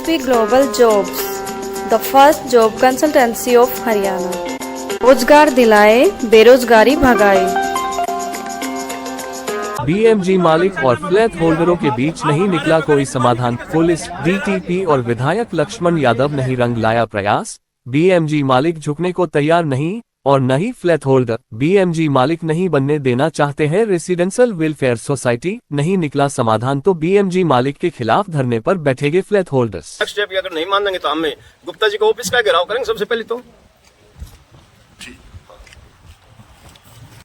SB Global Jobs, the first job consultancy of Haryana. रोजगार दिलाए, बेरोजगारी भगाए। BMG मालिक और फ्लैट होल्डरों के बीच नहीं निकला कोई समाधान। पुलिस, DTP और विधायक लक्ष्मण यादव नहीं रंग लाया प्रयास। BMG मालिक झुकने को तैयार नहीं और न ही फ्लैट होल्डर। BMG मालिक नहीं बनने देना चाहते हैं रेसिडेंशियल वेलफेयर सोसाइटी। नहीं निकला समाधान तो BMG मालिक के खिलाफ धरने पर बैठेंगे फ्लैट होल्डर्स। स्टेप अगर नहीं मान देंगे तो हम गुप्ता जी को ऑफिस का घेराव करेंगे सबसे पहले तो।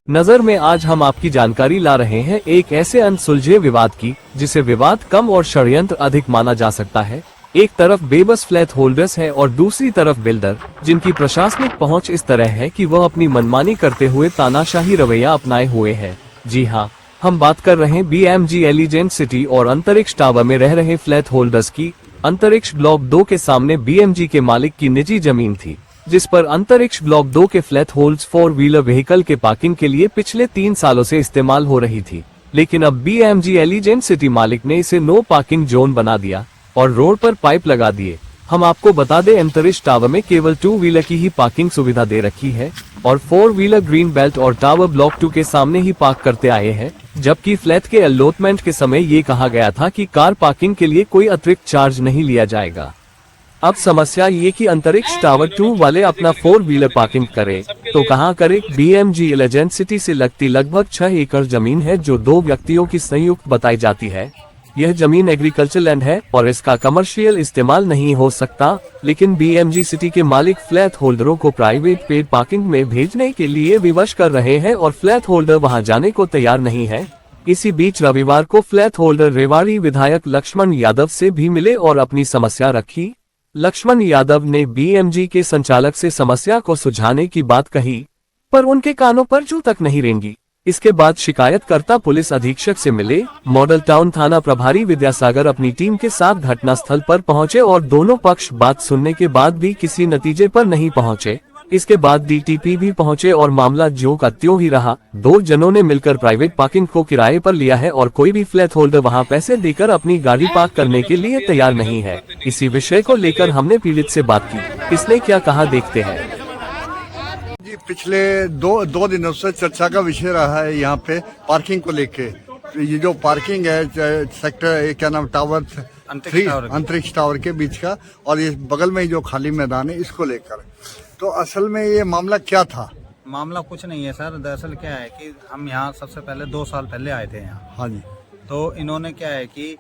नजर में आज हम आपकी जानकारी ला रहे हैं एक ऐसे अनसुलझे विवाद की जिसे विवाद कम और षड्यंत्र अधिक माना जा सकता है। एक तरफ बेबस फ्लैट होल्डर्स है और दूसरी तरफ बिल्डर, जिनकी प्रशासनिक पहुंच इस तरह है कि वह अपनी मनमानी करते हुए तानाशाही रवैया अपनाए हुए है। जी हां, हम बात कर रहे हैं BMG एलिजेंट सिटी और अंतरिक्ष टावर में रह रहे फ्लैट होल्डर्स की। अंतरिक्ष ब्लॉक 2 के सामने BMG के मालिक की निजी जमीन थी, जिस पर अंतरिक्ष ब्लॉक 2 के फ्लैट होल्ड्स 4 व्हीलर व्हीकल के पार्किंग के लिए पिछले 3 सालों से इस्तेमाल हो रही थी। लेकिन अब BMG एलिजेंट सिटी मालिक ने इसे नो पार्किंग जोन बना दिया और रोड पर पाइप लगा दिए। हम आपको बता दें, अंतरिक्ष टावर में केवल 2 व्हीलर की ही पार्किंग सुविधा दे रखी है और 4 व्हीलर ग्रीन बेल्ट और टावर ब्लॉक 2 के सामने ही पार्क करते आए हैं, जबकि फ्लैट के अलॉटमेंट के समय ये कहा गया था कि कार पार्किंग के लिए कोई अतिरिक्त चार्ज नहीं लिया जाएगा। अब समस्या ये कि अंतरिक्ष टावर 2 वाले अपना 4 व्हीलर पार्किंग करे तो कहां करे। BMG एलिजेंट सिटी से लगती लगभग 6 एकड़ जमीन है जो 2 व्यक्तियों की संयुक्त बताई जाती है। यह जमीन एग्रीकल्चर लैंड है और इसका कमर्शियल इस्तेमाल नहीं हो सकता, लेकिन BMG सिटी के मालिक फ्लैट होल्डरों को प्राइवेट पेड पार्किंग में भेजने के लिए विवश कर रहे हैं और फ्लैट होल्डर वहां जाने को तैयार नहीं है। इसी बीच रविवार को फ्लैट होल्डर रेवाड़ी विधायक लक्ष्मण यादव से भी मिले और अपनी समस्या रखी। लक्ष्मण यादव ने BMG के संचालक से समस्या को सुलझाने की बात कही, पर उनके कानों पर जू तक नहीं रेंगी। इसके बाद शिकायतकर्ता पुलिस अधीक्षक से मिले। मॉडल टाउन थाना प्रभारी विद्यासागर अपनी टीम के साथ घटनास्थल पर पहुंचे और दोनों पक्ष बात सुनने के बाद भी किसी नतीजे पर नहीं पहुंचे। इसके बाद DTP भी पहुंचे और मामला ज्यों का त्यों ही रहा। 2 जनों ने मिलकर प्राइवेट पार्किंग को किराए पर लिया है और कोई भी फ्लैट होल्डर वहां पैसे देकर अपनी गाड़ी पार्क करने के लिए तैयार नहीं है। इसी विषय को लेकर हमने पीड़ित से बात की। इसने क्या कहा, देखते हैं। जी, पिछले दो दिनों से चर्चा का विषय रहा है यहाँ पे पार्किंग को लेके। ये जो पार्किंग है सेक्टर क्या नाम टावर 3 अंतरिक्ष टावर के बीच का और ये बगल में ही जो खाली मैदान है इसको लेकर, तो असल में ये मामला क्या था? मामला कुछ नहीं है सर। दरअसल क्या है कि हम यहाँ सबसे पहले 2 साल पहले आए थे यहाँ। हाँ जी। तो इन्होंने क्या है कि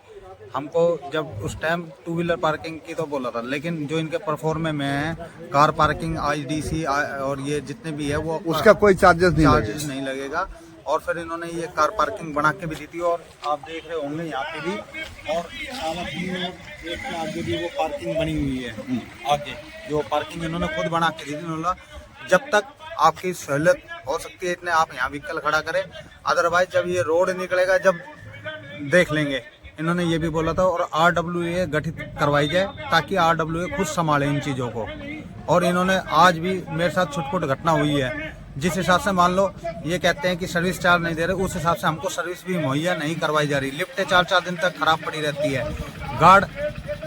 हमको जब उस टाइम 2 व्हीलर पार्किंग की तो बोला था, लेकिन जो इनके परफॉर्मे में है कार पार्किंग IDC और ये जितने भी है वो उसका कोई चार्जेस नहीं लगेगा। और फिर इन्होंने ये कार पार्किंग बना के भी दी थी और आप देख रहे होंगे यहाँ पे भी और आगे भी वो पार्किंग बनी हुई है। आगे जो पार्किंग इन्होंने खुद बना के दी थी। उन्होंने जब तक आपकी सहूलियत हो सकती है इतने आप यहाँ व्हीकल खड़ा करें, अदरवाइज जब ये रोड निकलेगा जब देख लेंगे। इन्होंने ये भी बोला था और RWA गठित करवाई जाए ताकि RWA खुद संभाले इन चीज़ों को। और इन्होंने आज भी मेरे साथ छुटपुट घटना हुई है, जिस हिसाब से मान लो ये कहते हैं कि सर्विस चार्ज नहीं दे रहे, उस हिसाब से हमको सर्विस भी मुहैया नहीं करवाई जा रही। लिफ्टें 4-4 दिन तक खराब पड़ी रहती है, गार्ड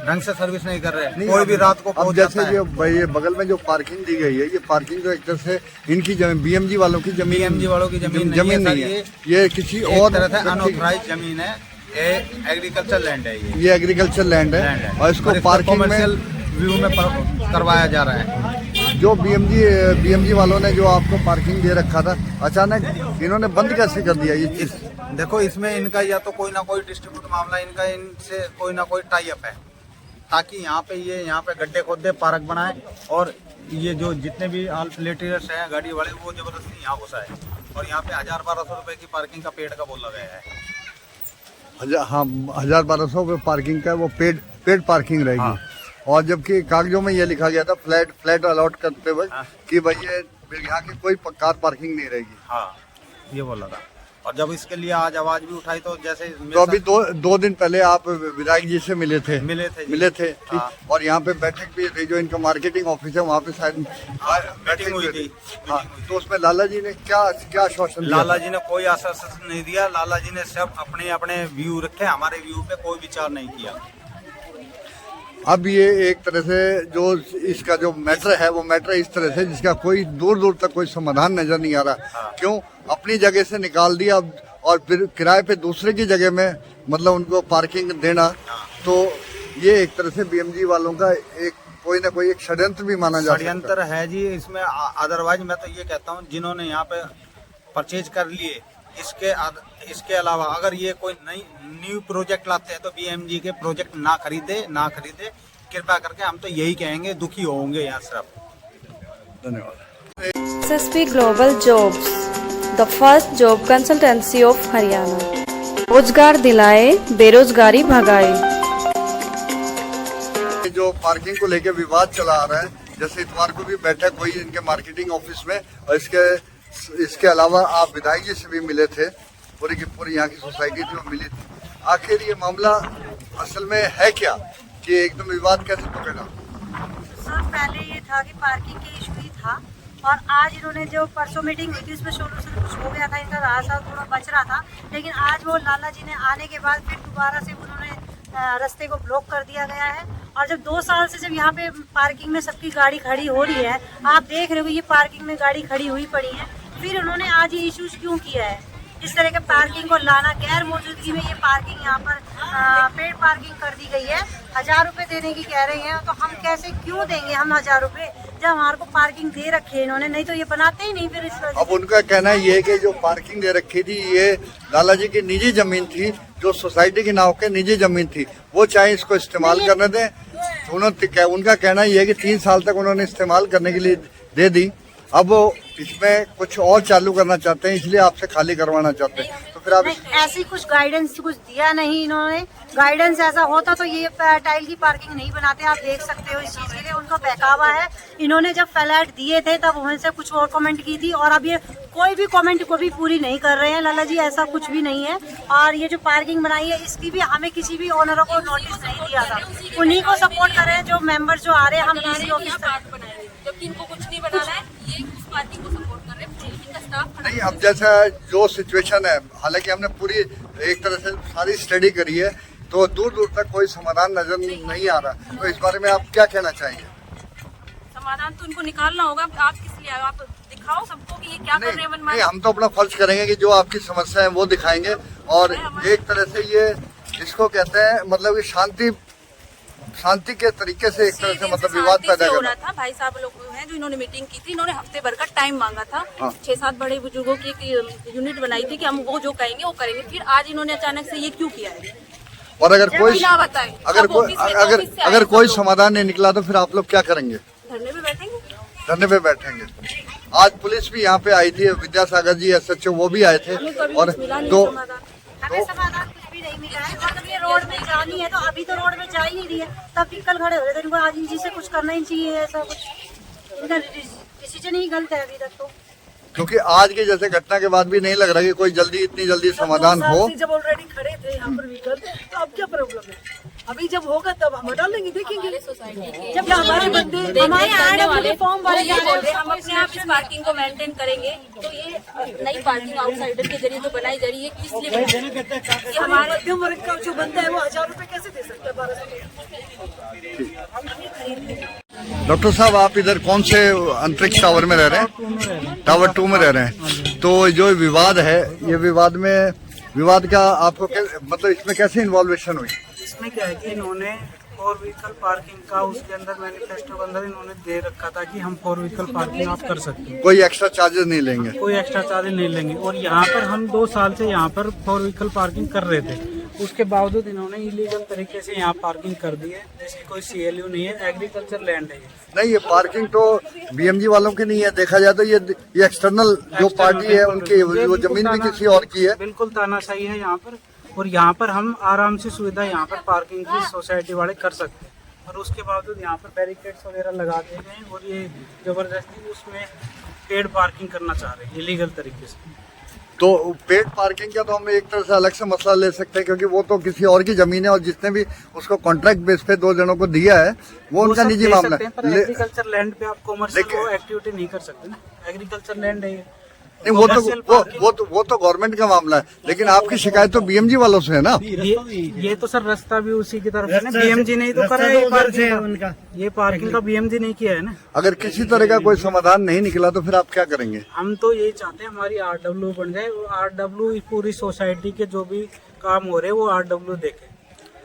ढंग से सर्विस नहीं कर रहे, कोई भी रात को पहुंच जाता है। ये बगल में जो पार्किंग दी गई है, ये पार्किंग जो एक तरह से इनकी जमीन BMG वालों की जमीन नहीं है, ये किसी और तरह से अनऑथराइज्ड जमीन है। एग्रीकल्चर लैंड है, ये एग्रीकल्चर लैंड है और इसको पार्किंग कमर्शियल व्यू में करवाया जा रहा है। जो BMG वालों ने जो आपको पार्किंग दे रखा था, अचानक इन्होंने बंद कैसे कर दिया ये चीज? देखो, इसमें इनका या तो कोई ना कोई डिस्ट्रीब्यूट मामला, इनका इनसे कोई ना कोई टाई अप है ताकि यहाँ पे गड्ढे खोदे पार्क बनाए और ये जो जितने भी आल प्लेटर्स हैं गाड़ी वाले वो जबरदस्ती यहाँ घुसाए और यहाँ पे 1000-1200 रुपए की पार्किंग का पेड का बोला गया है। 1000-1200 रुपये पार्किंग का वो पेड पार्किंग रहेगी। हाँ। और जबकि कागजों में ये लिखा गया था फ्लैट अलॉट करते वक्त। हाँ। कि भाई ये यहाँ की कोई कार पार्किंग नहीं रहेगी। हाँ, ये बोला था। और जब इसके लिए आज आवाज भी उठाई तो जैसे तो अभी दो दिन पहले आप विधायक जी से मिले थे। हाँ। और यहाँ पे बैठक भी थी, जो इनका मार्केटिंग ऑफिस है वहाँ पे शायद मीटिंग हुई थी। हाँ, तो उसमें लाला जी ने क्या आश्वासन दिया? लाला जी ने कोई आश्वासन नहीं दिया। लाला जी ने सब अपने व्यू रखे, हमारे व्यू पे कोई विचार नहीं किया। अब ये एक तरह से जो इसका जो मैटर है वो मैटर इस तरह से जिसका कोई दूर दूर तक कोई समाधान नजर नहीं आ रहा। क्यों अपनी जगह से निकाल दिया अब और फिर किराए पे दूसरे की जगह में मतलब उनको पार्किंग देना, तो ये एक तरह से बीएमजी वालों का एक कोई ना कोई एक षड्यंत्र भी माना जा सकता है। षड्यंत्र है जी इसमें। अदरवाइज मैं तो ये कहता हूँ जिन्होंने यहाँ पे परचेज कर लिए, इसके अलावा अगर ये कोई नई न्यू प्रोजेक्ट लाते हैं तो बीएमजी के प्रोजेक्ट ना खरीदे कृपया करके। हम तो यही कहेंगे, दुखी होंगे यहाँ सिर्फ। धन्यवाद। SSP Global Jobs, the first job consultancy of Haryana. रोजगार दिलाए, बेरोजगारी भगाए। जो पार्किंग को लेके विवाद चला आ रहा है, जैसे इतवार को भी बैठक हुई इनके मार्केटिंग ऑफिस में और इसके अलावा आप विधायक जी से भी मिले थे, पूरी की पूरी यहाँ की सोसाइटी थी वो मिली थी। आखिर ये मामला असल में है क्या कि एकदम विवाद कैसे पकड़ा? सर पहले ये था कि पार्किंग के इशू ही था और आज इन्होंने जो परसों मीटिंग हुई थी उसमें सोल्यूशन कुछ हो गया था, इनका रास्ता थोड़ा बच रहा था, लेकिन आज वो लाला जी ने आने के बाद फिर दोबारा से उन्होंने रास्ते को ब्लॉक कर दिया गया है। और जब 2 साल से जब यहाँ पे पार्किंग में सबकी गाड़ी खड़ी हो रही है, आप देख रहे हो ये पार्किंग में गाड़ी खड़ी हुई पड़ी है, फिर उन्होंने आज ये इश्यूज क्यों किया है? इस तरह के पार्किंग को लाना, गैर मौजूदगी में ये पार्किंग यहाँ पर पेड पार्किंग कर दी गई है। 1000 रुपए देने की कह रहे हैं, तो हम कैसे क्यों देंगे हम 1000 रुपए जब हमारे को पार्किंग दे रखी है इन्होंने, नहीं तो ये बनाते ही नहीं फिर इस वजह। अब उनका कहना ये है कि जो पार्किंग दे रखी थी ये लाला जी की निजी जमीन थी, जो सोसाइटी के नाम के निजी जमीन थी, वो चाहे इसको इस्तेमाल करने दें। उनका कहना ये है कि 3 साल तक उन्होंने इस्तेमाल करने के लिए दे दी, अब वो इसमें कुछ और चालू करना चाहते हैं, इसलिए आपसे खाली करवाना चाहते हैं। तो फिर आप ऐसी कुछ गाइडेंस कुछ दिया नहीं इन्होंने। गाइडेंस ऐसा होता तो ये टाइल की पार्किंग नहीं बनाते। आप देख सकते हो इस चीज के लिए उनका बहकावा है। इन्होंने जब फ्लैट दिए थे तब उनसे कुछ और कमेंट की थी और अब ये कोई भी कमेंट को भी पूरी नहीं कर रहे हैं। लाला जी ऐसा कुछ भी नहीं है। और ये जो पार्किंग बनाई है इसकी भी हमें किसी भी ओनर को नोटिस नहीं दिया था, उन्हीं को सपोर्ट कर रहे हैं जो मेंबर जो आ रहे हैं। हम किसी ऑफिस जबकि इनको कुछ नहीं बनाना है, ये उस पार्टी को सपोर्ट कर रहे हैं, इनका स्टाफ नहीं, अब जैसा जो सिचुएशन है, हालांकि हमने पूरी एक तरह से सारी स्टडी करी है, तो दूर दूर तक कोई समाधान नजर नहीं आ रहा। तो इस बारे में आप क्या कहना चाहेंगे? समाधान तो इनको निकालना होगा। आप किस लिए आप दिखाओ सबको कि ये क्या कर रहे हैं मनमानी। नहीं, हम तो अपना फर्ज करेंगे कि जो आपकी समस्या है वो दिखाएंगे और एक तरह से ये इसको कहते हैं मतलब कि शांति के तरीके से एक तरह से मतलब विवाद पैदा हो करना रहा था। भाई साहब लोग हैं जो इन्होंने मीटिंग की थी, इन्होंने हफ्ते भर का टाइम मांगा था। 6-7 बड़े बुजुर्गों की एक यूनिट बनाई थी कि हम वो जो कहेंगे वो करेंगे। फिर आज इन्होंने अचानक से ये क्यों किया है? और अगर कोई बताए अगर कोई समाधान नहीं निकला तो फिर आप लोग क्या करेंगे? धरने पे बैठेंगे। धरने पे बैठेंगे। आज पुलिस भी यहाँ पे आई थी, विद्यासागर जी SHO वो भी आए थे और तो हमें समाधान कुछ भी नहीं मिला है। और जब ये रोड में जानी है तो अभी तो रोड में जा ही नहीं रही है, तब व्हीकल खड़े हो रहे थे। इनको आज इन से कुछ करना ही चाहिए। ऐसा कुछ इनका डिसीजन ही गलत है अभी तक तो। क्योंकि आज के जैसे घटना के बाद भी नहीं लग रहा कि कोई इतनी जल्दी समाधान हो। जब ऑलरेडी खड़े थे यहाँ पर व्हीकल, तो अब क्या प्रॉब्लम है? अभी जब होगा तब हम हटा लेंगे, देखेंगे। जब हमारे बंदे हमारे वाले फॉर्म वाले हम अपने आप इस पार्किंग को मेंटेन करेंगे, तो ये नई पार्किंग आउटसाइडर के जरिए तो बनाई जा रही है। किस लिए हमारे मध्यम वर्ग का जो बंदा है वो 1000 रुपए कैसे दे सकता है? 1200। डॉक्टर साहब, आप इधर कौन से अंतरिक्ष टावर में रह रहे हैं? टावर 2 में रह रहे हैं। तो जो विवाद है, ये विवाद का आपको मतलब इसमें कैसे इन्वॉल्वेशन हुई? इसमें क्या है कि इन्होंने 4 व्हीकल पार्किंग का उसके अंदर मैनिफेस्टो के अंदर इन्होंने दे रखा था कि हम 4 व्हीकल पार्किंग आप कर सकते हैं, कोई एक्स्ट्रा चार्जेस नहीं लेंगे, कोई एक्स्ट्रा चार्ज नहीं लेंगे। और यहाँ पर हम 2 साल से यहाँ पर 4 व्हीकल पार्किंग कर रहे थे, उसके बावजूद इन्होंने इलीगल तरीके से यहाँ पार्किंग कर दी है। जैसे कोई CLU नहीं है, एग्रीकल्चर लैंड है। नहीं, ये पार्किंग तो BMG वालों की नहीं है। देखा जाए तो ये एक्सटर्नल जो पार्टी है उनकी वो जमीन भी किसी और की है। बिल्कुल तानाशाही है यहाँ पर। और यहाँ पर हम आराम से सुविधा यहाँ पर पार्किंग की सोसाइटी वाले कर सकते हैं। और उसके बावजूद यहाँ पर बैरिकेड्स वगैरह लगा दिए गए हैं और ये जबरदस्ती उसमें पेड पार्किंग करना चाह रहे हैं इलीगल तरीके से। तो पेड पार्किंग का तो हम एक तरह से अलग से मसला ले सकते हैं, क्योंकि वो तो किसी और की जमीन है और जिसने भी उसको कॉन्ट्रैक्ट बेस पे 2 जनों को दिया है वो उनका निजी मामला है। एग्रीकल्चर लैंड पे आप कॉमर्शियल एक्टिविटी नहीं कर सकते ना, एग्रीकल्चर लैंड है। नहीं वो तो गवर्नमेंट का मामला है, लेकिन आपकी शिकायत तो बीएमजी वालों से है ना। ये तो सर रास्ता भी उसी की तरफ है ना, बीएमजी ने ही तो करा है ये पार्किंग का बीएमजी नहीं किया है ना। अगर किसी तरह का कोई समाधान नहीं निकला तो फिर आप क्या करेंगे? हम तो यही चाहते हैं हमारी RW बन जाए, RW पूरी सोसाइटी के जो भी काम हो रहे हैं वो RW देखे,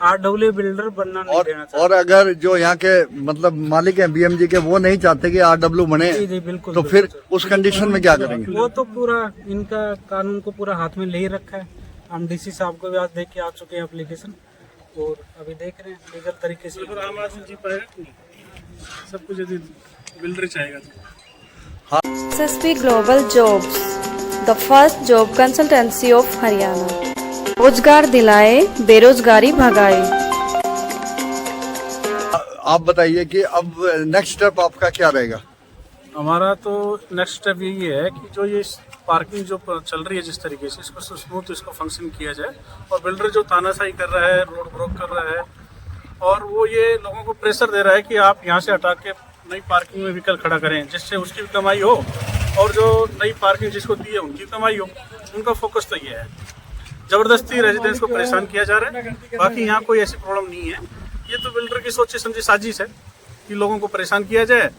RW बिल्डर बनना नहीं देना चाहते। और अगर जो यहाँ के मतलब मालिक हैं बीएमजी के, वो नहीं चाहते कि RW बने, जी बिल्कुल, तो फिर उस कंडीशन में क्या करेंगे? वो तो पूरा इनका कानून को पूरा हाथ में ले ही रखा है। हम DC साहब को भी आज देख के आ चुके हैं एप्लीकेशन, और अभी देख रहे हैं लीगल तरीके से। आम आदमी जी पाएगा सब कुछ यदि बिल्डर चाहेगा तो। SSP Global Jobs, the first job consultancy of Haryana. रोजगार दिलाए, बेरोजगारी भगाए। आप बताइए कि अब नेक्स्ट स्टेप आपका क्या रहेगा? हमारा तो नेक्स्ट स्टेप यही है कि जो ये पार्किंग जो चल रही है जिस तरीके से, इसको स्मूथ इसको फंक्शन किया जाए, और बिल्डर जो तानाशाही कर रहा है, रोड ब्लॉक कर रहा है, और वो ये लोगों को प्रेशर दे रहा है कि आप यहाँ से हटा के नई पार्किंग में व्हीकल खड़ा करें, जिससे उसकी भी कमाई हो और जो नई पार्किंग जिसको दी है उनकी कमाई हो। उनका फोकस तो ये है, जबरदस्ती रेजिडेंट्स को परेशान किया जा रहा है। बाकी यहाँ कोई ऐसी प्रॉब्लम नहीं है, ये तो बिल्डर की सोची समझी साजिश है कि लोगों को परेशान किया जाए।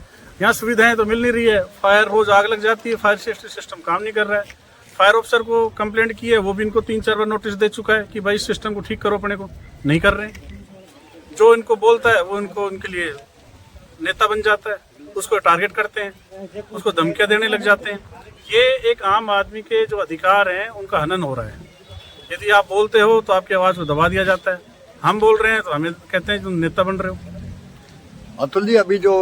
यहाँ सुविधाएं तो मिल नहीं रही है, फायर रोज आग लग जाती है, फायर सेफ्टी सिस्टम काम नहीं कर रहा है। फायर ऑफिसर को कंप्लेंट की है, वो भी इनको 3-4 बार नोटिस दे चुका है कि भाई इस सिस्टम को ठीक करो, अपने को नहीं कर रहे हैं। जो इनको बोलता है वो इनको उनके लिए नेता बन जाता है, उसको टारगेट करते हैं, उसको धमकियां देने लग जाते हैं। ये एक आम आदमी के जो अधिकार हैं उनका हनन हो रहा है। यदि आप बोलते हो तो आपकी आवाज को दबा दिया जाता है, हम बोल रहे हैं तो हमें कहते हैं तुम नेता बन रहे हो। अतुल जी, अभी जो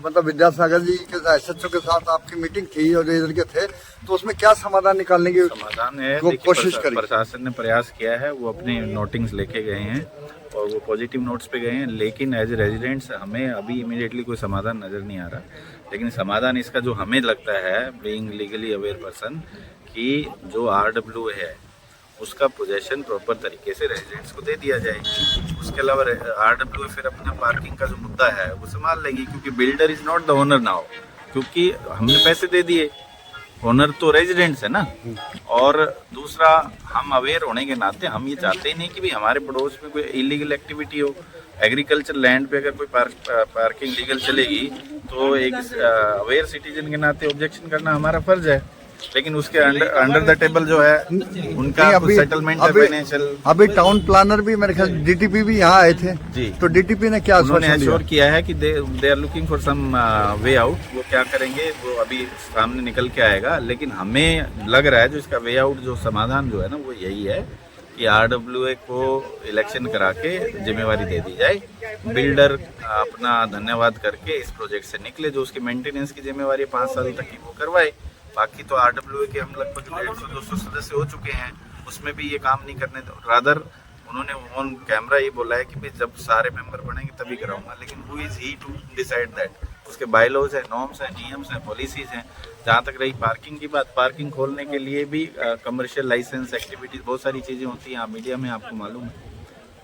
मतलब विद्यासागर जी के SHO के साथ आपकी मीटिंग थी और इधर के थे, तो उसमें क्या समाधान निकालने की समाधान है कोशिश करी? प्रशासन ने प्रयास किया है, वो अपने नोटिंग्स लेके गए हैं और वो पॉजिटिव नोट्स पे गए हैं, लेकिन एज ए रेजिडेंट्स हमें अभी इमीडिएटली कोई समाधान नज़र नहीं आ रहा। लेकिन समाधान इसका जो हमें लगता है, बीइंग लीगली अवेयर पर्सन, कि जो RW है उसका पोजेशन प्रॉपर तरीके से रेजिडेंट्स को दे दिया जाए। उसके अलावा RW फिर अपना पार्किंग का जो मुद्दा है वो संभाल लेगी, क्योंकि builder is not the owner now, क्योंकि हमने पैसे दे दिए, ओनर तो रेजिडेंट्स है ना। और दूसरा, हम अवेयर होने के नाते हम ये चाहते ही नहीं कि भी हमारे पड़ोस में कोई इलीगल एक्टिविटी हो। एग्रीकल्चर लैंड पे अगर कोई पार्किंग लीगल चलेगी तो एक अवेयर सिटीजन के नाते ऑब्जेक्शन करना हमारा फर्ज है। लेकिन उसके अंडर द टेबल जो है उनका सेटलमेंट है फाइनेंशियल। अभी टाउन प्लानर भी मेरे ख्याल DTP भी यहाँ आए थे जी, तो DTP ने क्या एश्योर किया है कि they are looking for some way out. वो क्या करेंगे वो अभी सामने निकल के आएगा, लेकिन हमें लग रहा है जो इसका वे आउट, जो समाधान जो है ना, वो यही है कि RWA को इलेक्शन करा के जिम्मेवारी दे दी जाए। बिल्डर अपना धन्यवाद करके इस प्रोजेक्ट से निकले, जो उसकी मेंटेनेंस की जिम्मेवारी 5 साल तक की वो करवाए। बाकी तो RWA के हम लगभग 150-200 सदस्य हो चुके हैं, उसमें भी ये काम नहीं करने दो। रादर उन्होंने ऑन कैमरा ये बोला है कि भाई जब सारे मेंबर बनेंगे तभी कराऊंगा, लेकिन who is he to decide that? उसके बायलॉज है, नॉर्म्स है, नियम्स हैं, पॉलिसीज हैं। जहाँ तक रही पार्किंग की बात, पार्किंग खोलने के लिए भी कमर्शियल लाइसेंस एक्टिविटीज बहुत सारी चीज़ें होती हैं, आप मीडिया में आपको मालूम है।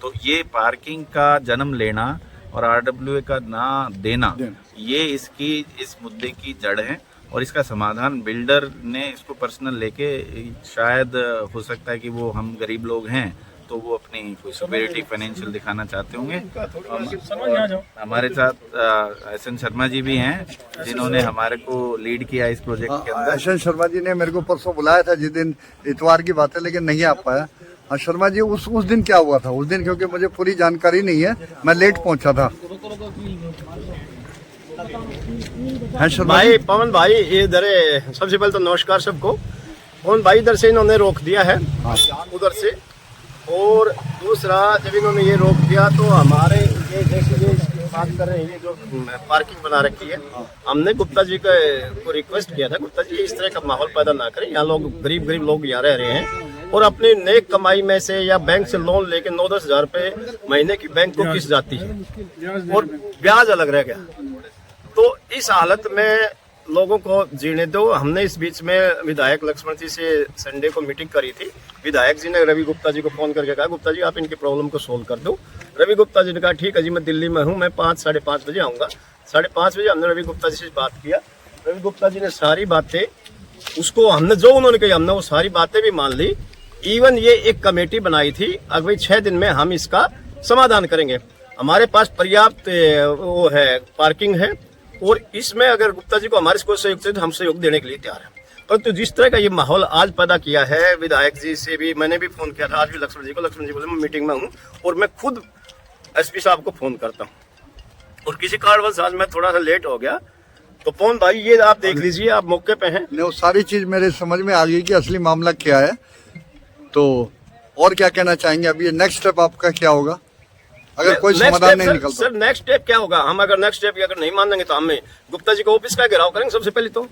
तो ये पार्किंग का जन्म लेना और RWA का ना देना, ये इसकी इस मुद्दे की जड़ है। और इसका समाधान बिल्डर ने इसको पर्सनल लेके, शायद हो सकता है कि वो हम गरीब लोग हैं तो वो अपनी कोई सुपेरिटी फाइनेंशियल दिखाना चाहते होंगे। हमारे साथ SN शर्मा जी भी हैं, जिन्होंने हमारे को लीड किया इस प्रोजेक्ट के अंदर। SN शर्मा जी ने मेरे को परसों बुलाया था, जिस दिन इतवार की बात है, लेकिन नहीं आ पाया। हाँ शर्मा जी, उस दिन क्या हुआ था उस दिन, क्योंकि मुझे पूरी जानकारी नहीं है, मैं लेट पहुंचा था। भाई पवन भाई, ये इधर सबसे पहले तो नमस्कार सबको। पवन भाई इधर से इन्होंने रोक दिया है, उधर से। और दूसरा, जब इन्होंने ये रोक दिया तो हमारे ये जैसे बात कर रहे हैं, ये जो पार्किंग बना रखी है, हमने गुप्ता जी को रिक्वेस्ट किया था, गुप्ता जी इस तरह का माहौल पैदा ना करें। यहाँ लोग गरीब लोग यहाँ रह रहे हैं और अपनी नेक कमाई में से या बैंक से लोन लेके 9-10 हज़ार रुपए महीने की बैंक को किस जाती है और ब्याज अलग रह गया। तो इस हालत में लोगों को जीने दो। हमने इस बीच में विधायक लक्ष्मण जी से संडे को मीटिंग करी थी। विधायक जी ने रवि गुप्ता जी को फोन करके कहा, गुप्ता जी आप इनकी प्रॉब्लम को सोल्व कर दो। रवि गुप्ता जी ने कहा ठीक है जी, मैं दिल्ली में हूँ, मैं 5-5:30 बजे आऊँगा। 5:30 बजे हमने रवि गुप्ता जी से बात किया। रवि गुप्ता जी ने सारी बातें उसको हमने जो उन्होंने कही हमने वो सारी बातें भी मान ली। इवन ये एक कमेटी बनाई थी, अब भाई 6 दिन में हम इसका समाधान करेंगे। हमारे पास पर्याप्त वो है पार्किंग है, और इसमें अगर गुप्ता जी को हमारे को सहयोग चाहिए तो हम सहयोग देने के लिए तैयार हैं। परंतु जिस तरह का ये माहौल आज पैदा किया है, विधायक जी से भी मैंने भी फोन किया था, आज भी लक्ष्मण जी बोले मैं मीटिंग में हूँ और मैं खुद एसपी साहब को फोन करता हूँ, और किसी कारणवश आज मैं थोड़ा सा लेट हो गया। तो पवन भाई ये आप देख लीजिए, आप मौके पे हैं। वो सारी चीज मेरे समझ में आ गई कि असली मामला क्या है। तो और क्या कहना चाहेंगे, अब ये नेक्स्ट स्टेप आपका क्या होगा अगर कोई समाधान नहीं निकलता? सर नेक्स्ट स्टेप क्या होगा, हम अगर नेक्स्ट स्टेप अगर नहीं मानेंगे तो हमें गुप्ता जी को ऑफिस का घेराव करेंगे सबसे पहले तो।